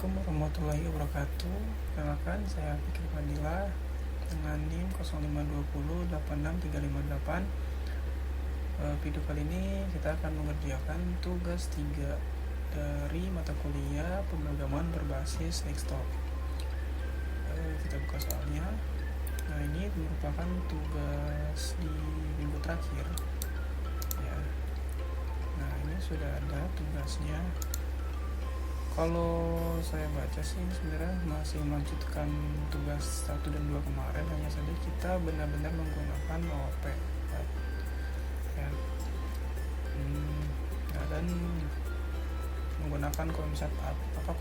Assalamualaikum warahmatullahi wabarakatuh. Perkenalkan, saya Fikri Fadila dengan NIM 052086358. Video kali ini kita akan mengerjakan tugas 3 dari mata kuliah pemrograman berbasis desktop. Kita buka soalnya. Nah, ini merupakan tugas di minggu terakhir ya. Nah, ini sudah ada tugasnya. Kalau saya baca sih sebenarnya masih melanjutkan tugas 1 dan 2 kemarin, hanya saja kita benar-benar menggunakan OOP ya. Dan menggunakan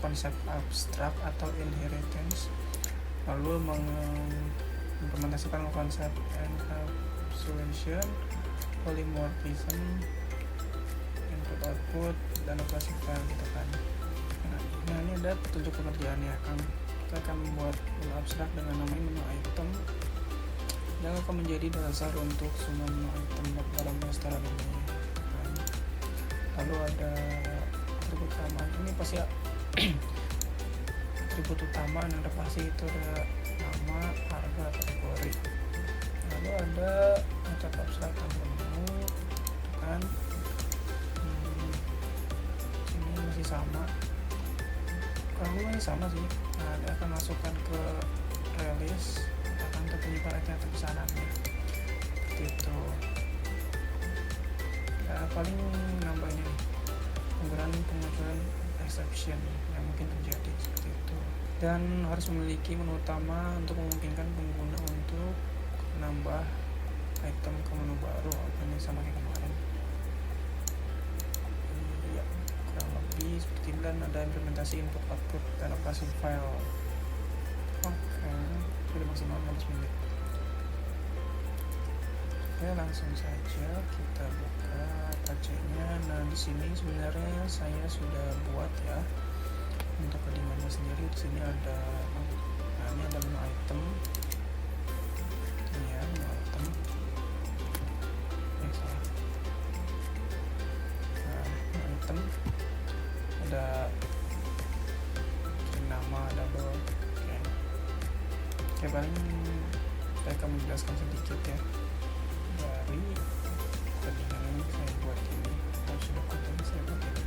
konsep abstrak atau inheritance, lalu mengimplementasikan konsep encapsulation, polymorphism, input output, dan operasi file gitu kan. Nah, ini ada petunjuk pengerjaannya. Kita akan membuat menu abstrak dengan nama menu item yang akan menjadi dasar untuk semua menu item dalam restoran ini. Lalu ada atribut utama. Ini pasti atribut utama yang ada pasti itu ada nama, harga, kategori. Lalu ada metode abstrak menu, kan? Ini masih sama. Ini sama sih. Nah, dia akan masukkan ke release akan untuk penyimpanan item pesanannya seperti itu ya. Paling nambahnya pengurangan exception yang mungkin terjadi seperti itu, dan harus memiliki menu utama untuk memungkinkan pengguna untuk menambah item ke menu baru. Ini sama kayak kemarin ya, kurang lebih seperti itu. Dan ada implementasi input output dan operasi file. Oke, sudah maksimal 15 menit. Oke, langsung saja kita buka project-nya. Nah, di sini sebenarnya saya sudah buat ya untuk kedimannya sendiri. Di sini ada, ini ada menu item. Ini ya, menu item. Salah. Nah, menu item ada nama, double. Oke, paling saya akan menjelaskan sedikit ya dari tadinya ini saya buat ini, atau sudah konten saya buat ini.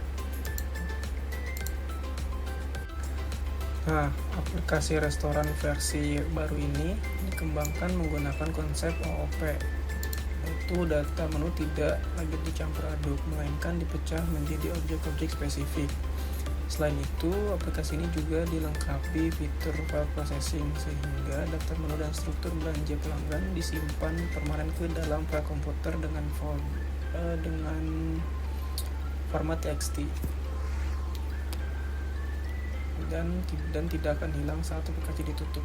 Nah, aplikasi restoran versi baru ini dikembangkan menggunakan konsep OOP, yaitu data menu tidak lagi dicampur aduk, melainkan dipecah menjadi objek-objek spesifik. Selain itu, aplikasi ini juga dilengkapi fitur file processing, sehingga daftar menu dan struktur belanja pelanggan disimpan permanen ke dalam file komputer dengan format txt dan tidak akan hilang saat aplikasi ditutup.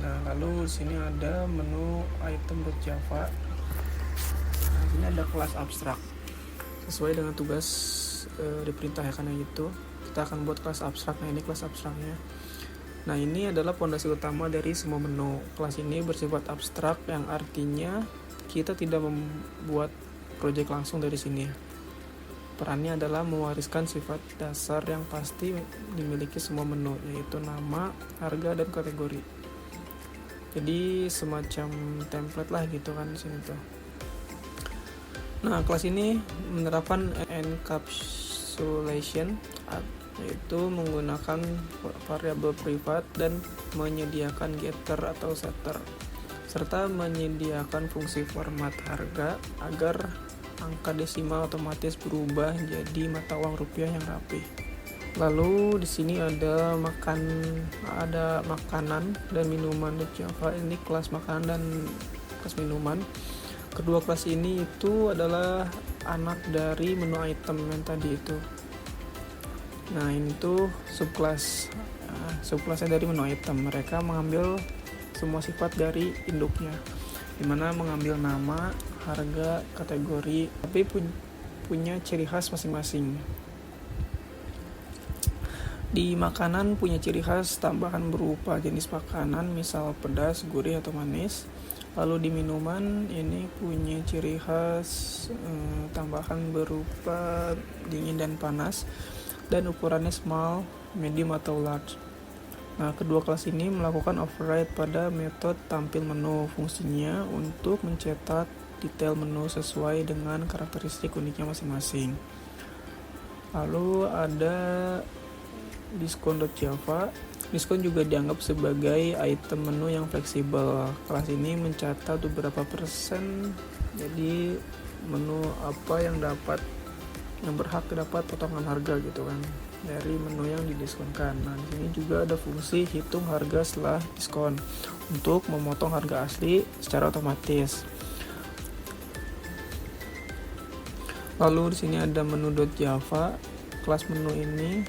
Nah, lalu sini ada menu item.java. Nah, ini ada kelas abstrak sesuai dengan tugas diperintah ya, karena itu kita akan buat kelas abstrak. Nah, ini kelas abstraknya. Nah, ini adalah fondasi utama dari semua menu. Kelas ini bersifat abstrak, yang artinya kita tidak membuat project langsung dari sini. Perannya adalah mewariskan sifat dasar yang pasti dimiliki semua menu, yaitu nama, harga, dan kategori. Jadi semacam template lah gitu kan di sini tuh. Nah, kelas ini menerapkan encapsulation, yaitu menggunakan variabel privat dan menyediakan getter atau setter, serta menyediakan fungsi format harga agar angka desimal otomatis berubah jadi mata uang rupiah yang rapi. Lalu di sini ada makanan dan minuman di Java. Ini kelas makanan dan kelas minuman. Kedua kelas ini itu adalah anak dari menu item yang tadi itu. Nah, ini tuh subkelasnya dari menu item. Mereka mengambil semua sifat dari induknya, dimana mengambil nama, harga, kategori, tapi punya ciri khas masing-masing. Di makanan punya ciri khas tambahan berupa jenis makanan, misal pedas, gurih, atau manis. Lalu di minuman ini punya ciri khas tambahan berupa dingin dan panas. dan ukurannya small, medium atau large. Nah, kedua kelas ini melakukan override pada metode tampil menu. Fungsinya untuk mencetak detail menu sesuai dengan karakteristik uniknya masing-masing. Lalu ada diskon.java. Diskon juga dianggap sebagai item menu yang fleksibel. Kelas ini mencatat beberapa persen, jadi menu apa yang berhak dapat potongan harga gitu kan dari menu yang didiskonkan. Nah, di sini juga ada fungsi hitung harga setelah diskon untuk memotong harga asli secara otomatis. Lalu di sini ada menu.java. Kelas menu ini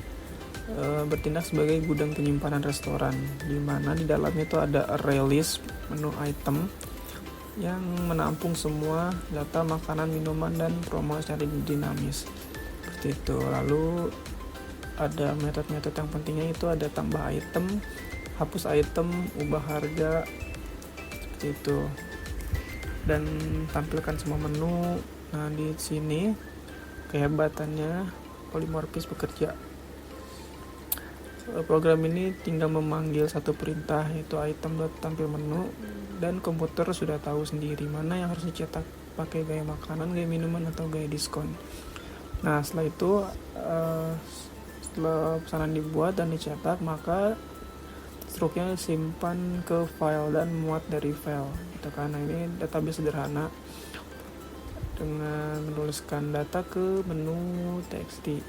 bertindak sebagai gudang penyimpanan restoran, di mana di dalamnya itu ada array list menu item yang menampung semua data makanan, minuman, dan promo secara dinamis. Seperti itu. Lalu ada metode-metode yang pentingnya itu ada tambah item, hapus item, ubah harga, seperti itu. Dan tampilkan semua menu. Nah, di sini kehebatannya polimorfis bekerja. Program ini tinggal memanggil satu perintah, yaitu item tampil menu, dan komputer sudah tahu sendiri mana yang harus dicetak pakai gaya makanan, gaya minuman, atau gaya diskon. Nah, setelah itu setelah pesanan dibuat dan dicetak, maka struknya disimpan ke file dan muat dari file gitu kan. Nah, ini database sederhana dengan menuliskan data ke menu txt.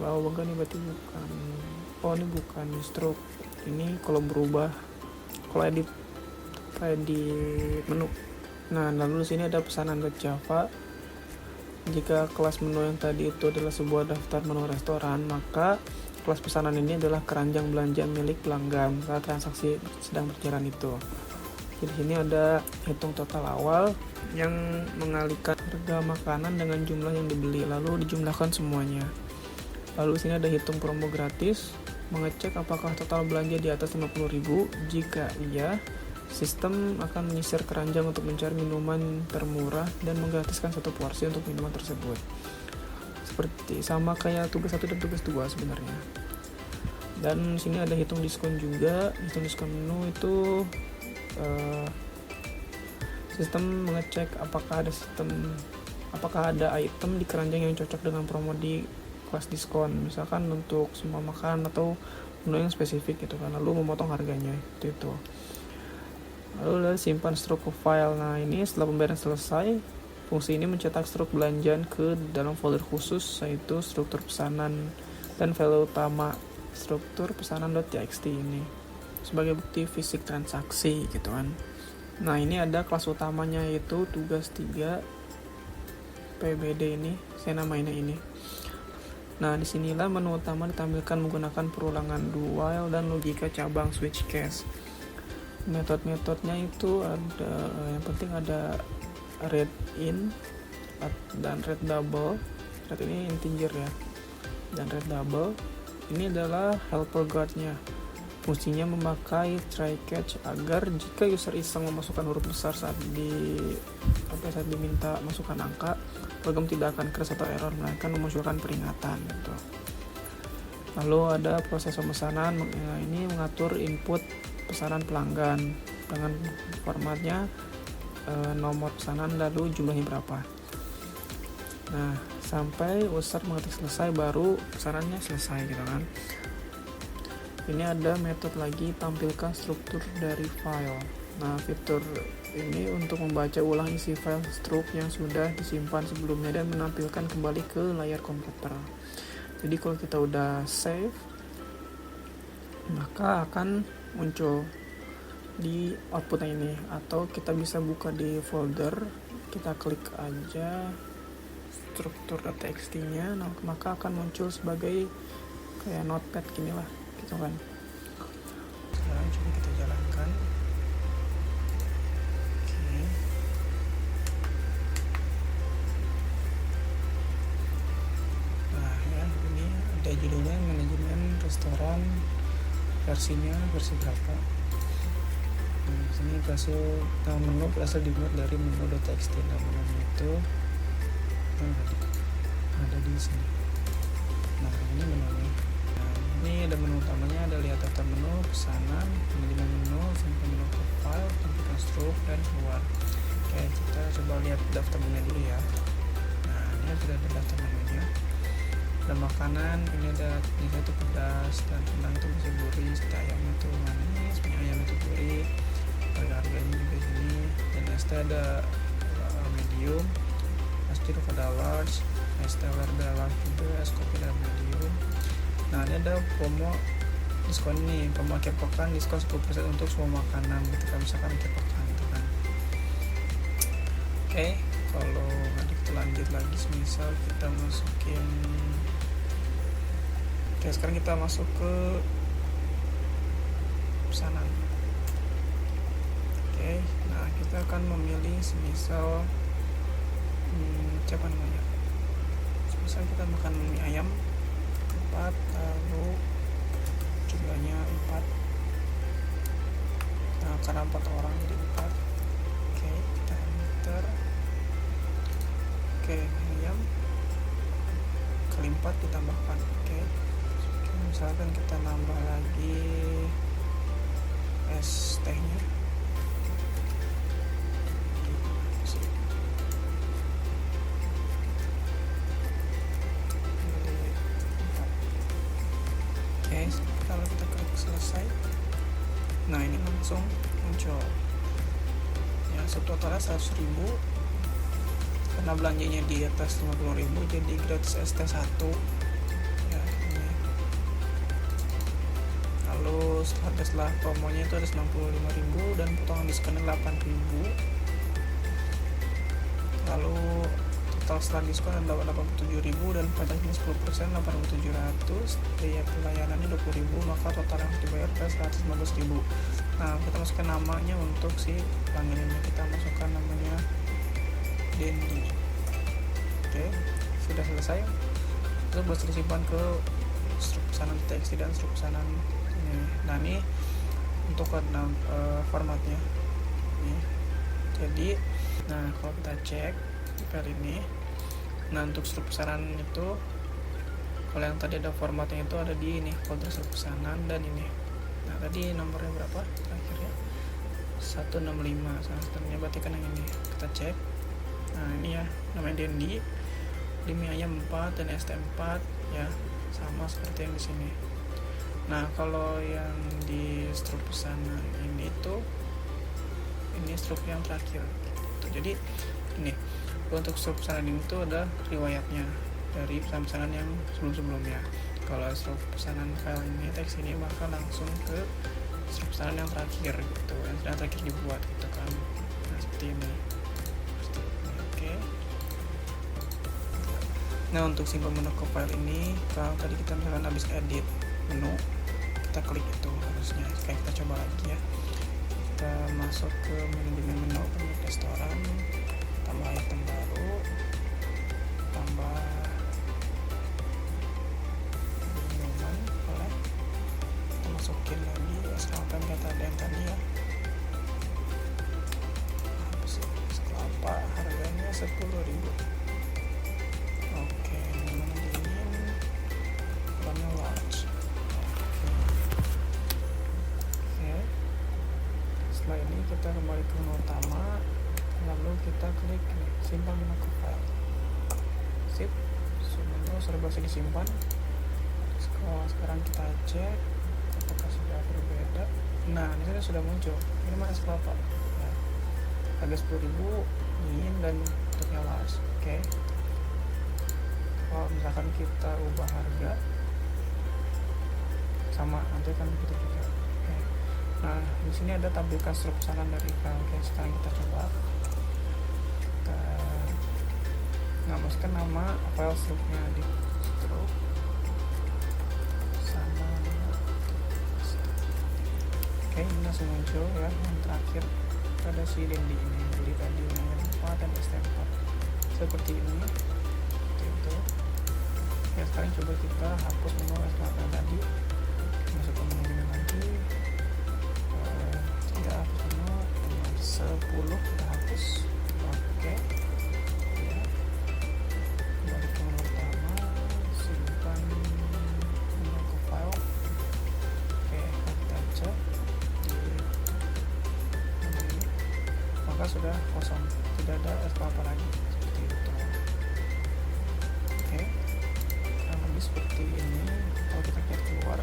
Bawah ini berarti bukan, ini bukan struk, ini kalau berubah, kalau edit menu. Nah, lalu di sini ada pesanan.java. Jika kelas menu yang tadi itu adalah sebuah daftar menu restoran, maka kelas pesanan ini adalah keranjang belanja milik pelanggan saat transaksi sedang berjalan itu. Di sini ada hitung total awal yang mengalihkan harga makanan dengan jumlah yang dibeli, lalu dijumlahkan semuanya. Lalu di sini ada hitung promo gratis, mengecek apakah total belanja di atas 50.000. Jika iya, sistem akan menyisir keranjang untuk mencari minuman termurah dan menggratiskan satu porsi untuk minuman tersebut. Seperti sama kayak tugas 1 dan tugas 2 sebenarnya. Dan di sini ada hitung diskon juga. Hitung diskon menu itu sistem mengecek apakah ada item di keranjang yang cocok dengan promo di kelas diskon. Misalkan untuk semua makanan atau menu yang spesifik gitu kan. Lalu memotong harganya itu. Lalu simpan struk ke file. Nah, ini setelah pembayaran selesai, fungsi ini mencetak struk belanjaan ke dalam folder khusus, yaitu struktur pesanan dan file utama struktur pesanan.txt ini sebagai bukti fisik transaksi gitu kan. Nah, ini ada kelas utamanya yaitu tugas 3 PBD ini, saya namainnya ini. Nah, disinilah menu utama ditampilkan menggunakan perulangan do while dan logika cabang switch case. Metode-metodenya itu ada, yang penting ada read in dan read double. Read ini integer ya, dan read double ini adalah helper guardnya. Fungsinya memakai try catch agar jika user iseng memasukkan huruf besar saat diminta masukkan angka, program tidak akan crash atau error, melainkan memunculkan peringatan gitu. Lalu ada proses pemesanan. Ini mengatur input pesanan pelanggan dengan formatnya nomor pesanan lalu jumlahnya berapa. Nah, sampai user mengetik selesai baru pesanannya selesai gitu kan. Ini ada metode lagi, tampilkan struktur dari file. Nah, fitur ini untuk membaca ulang isi file struk yang sudah disimpan sebelumnya dan menampilkan kembali ke layar komputer. Jadi kalau kita udah save, maka akan muncul di outputnya ini, atau kita bisa buka di folder, kita klik aja struktur.txt nya, nah, maka akan muncul sebagai kayak notepad gini lah gitu kan. Sekarang coba kita jalankan. Oke. Nah ya, ini ada judulnya manajemen restoran, versinya versi berapa. Nah, sini nama menu berasal dibuat dari menu.txt. Nama menu itu ada di sini. Nah ini menunya. Nah ini ada menu utamanya, ada lihat daftar menu, pesanan, manajemen menu, simpan menu ke file, tampilkan strup, dan keluar. Oke, kita coba lihat daftar menu dulu ya. Nah ini sudah ada daftar menunya. Ada makanan, ini ada ini itu pedas, dan rendang itu masih gurih, sate ayam itu manis, mie ayam itu gurih, harga-harganya juga sini. Dan ST ada medium, es jeruk ada large, es teler ada large juga, es kopi ada medium. Nah ini ada promo diskon nih, promo akhir pekan diskon 10% untuk semua makanan ketika misalkan akhir pekan gitu kan. Oke, kalau kita lanjut lagi, misal kita masukin. Oke, sekarang kita masuk ke pesanan. Oke, nah kita akan memilih semisal siapa namanya. Semisal kita makan mie ayam 4, lalu jumlahnya 4. Nah, karena 4 orang jadi 4. Oke, kita enter. Oke, mie ayam kali 4 ditambahkan. Oke, misalkan kita nambah lagi es tehnya. Oke, kalau kita klik selesai, nah ini langsung muncul ya, subtotalnya 100.000 karena belanjanya di atas 50.000, jadi gratis ST 1 ya ini. Lalu setelah promonya itu ada 65.000 dan potongan diskonnya 8.000. Lalu total setelah diskon ada 87.000 dan pajaknya 10% 8.700, biaya pelayanannya 20.000, maka total yang dibayar adalah 115.000. Nah kita masukkan namanya untuk si pelanggannya, kita masukkan namanya Dendi. Oke, sudah selesai. Itu bisa disimpan ke struk pesanan TXT dan struk pesanan ini. Nah ini untuk formatnya ini. Jadi nah kalau kita cek kali ini, nah untuk struk pesanan itu, kalau yang tadi ada formatnya itu ada di ini folder struk pesanan dan ini. Nah tadi nomornya berapa terakhirnya 165, selanjutnya berarti kan yang ini kita cek. Nah ini ya namanya Dendi, di mie ayam 4 dan ST 4 ya, sama seperti yang di sini. Nah kalau yang di struk pesanan ini tuh, ini struk yang terakhir gitu. Jadi ini untuk struk pesanan ini tuh ada riwayatnya dari pesanan-pesanan yang sebelum-sebelumnya. Kalau struk pesanan file ini teks ini maka langsung ke struk pesanan yang terakhir gitu, yang terakhir dibuat gitu kan. Nah seperti ini. Oke. Nah untuk simpan menu ke file ini, kalau tadi kita misalkan habis edit menu, kita klik itu harusnya. Kayak kita coba lagi ya. Kita masuk ke manajemen menu, pemilik restoran, tambah item baru, tambah minuman, boleh. Kita masukin lagi asalkan kata ada yang tadi ya. Es kelapa harganya 10.000. Oke, minuman dingin, warna large. Oke. Setelah ini kita kembali ke menu utama, lalu kita klik simpan menu ke file. Sip, menu sudah berhasil disimpan. Sekarang kita cek apakah sudah berbeda. Nah ini sudah muncul, ini mana es kelapa ya. Harga 10.000 ingin dan bentuknya large. Oke. Kalau misalkan kita ubah harga sama, nanti kan begitu juga. Oke. Nah di sini ada tampilkan struk pesanan dari file. Oke, sekarang kita coba. Nah, masukkan nama file struknya di struk sama. Oke, ini langsung muncul ya. Yang terakhir ada si Dendi ini, jadi tadi yang 4 dan ST 4 seperti ini. Itu ya, sekarang coba kita hapus menu ST tadi, masuk ke menu lagi. Tidak hapus menu 10 kita hapus. Oke ya, balik ke menu utama, simpan maka sudah kosong, tidak ada apa-apa lagi seperti itu. Oke, kurang lebih seperti ini. Kalau kita lihat keluar,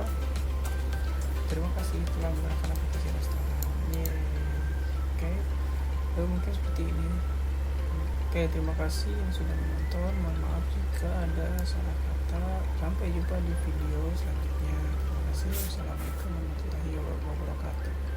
terima kasih telah menggunakan aplikasi restoran. Oke, mungkin seperti ini. Oke, terima kasih yang sudah menonton. Mohon maaf jika ada salah kata. Sampai jumpa di video selanjutnya. Terima kasih. Wassalamualaikum warahmatullahi wabarakatuh.